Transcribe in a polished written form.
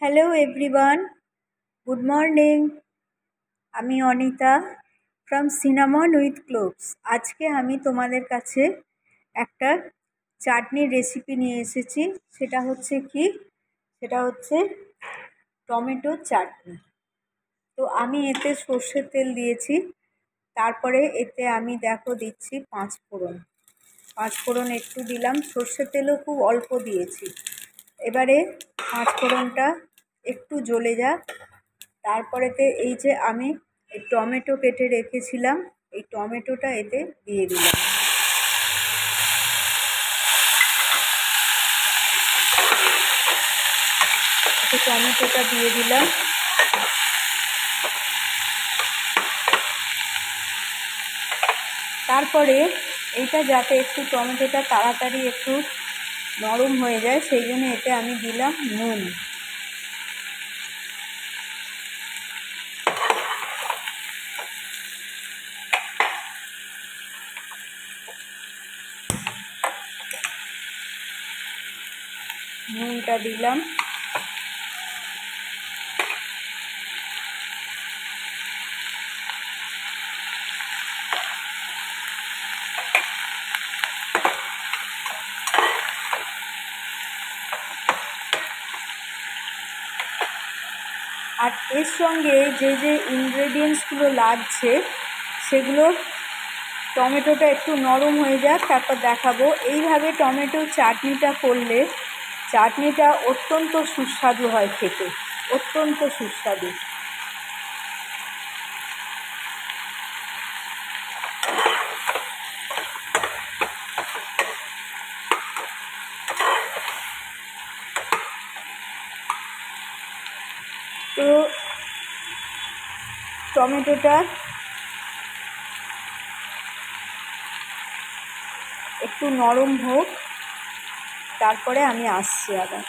Hello everyone, good morning. আমি Anita from cinnamon with cloves. আজকে আমি তোমাদের কাছে একটা চাটনির রেসিপি নিয়ে এসেছি। সেটা হচ্ছে টমেটো চাটনি। তো আমি এতে সর্ষের তেল দিয়েছি, তারপরে এতে আমি দিচ্ছি পাঁচফোড়ন একটু দিলাম, সর্ষের তেলও খুব অল্প দিয়েছি। এবারে পাঁচফোড়নটা একটু জ্বলে যাক, তারপরেতে এই যে আমি এই টমেটো কেটে রেখেছিলাম, এই টমেটোটা এতে দিয়ে দিলাম। টমেটোটা দিয়ে দিলাম। তারপরে এইটা যাতে একটু টমেটোটা তাড়াতাড়ি একটু নরম হয়ে যায়, সেই জন্য এতে আমি দিলাম নুন। নুনটা দিলাম। আর এর সঙ্গে যে যে ইনগ্রেডিয়েন্টসগুলো লাগছে সেগুলো টমেটোটা একটু নরম হয়ে যাক, তারপর দেখাবো। এইভাবে টমেটো চাটনিটা করলে চাটনিটা অত্যন্ত সুস্বাদু হয় খেতে, অত্যন্ত সুস্বাদু। তো টমেটোটা একটু নরম হোক, তারপরে আমি আসছি আবার।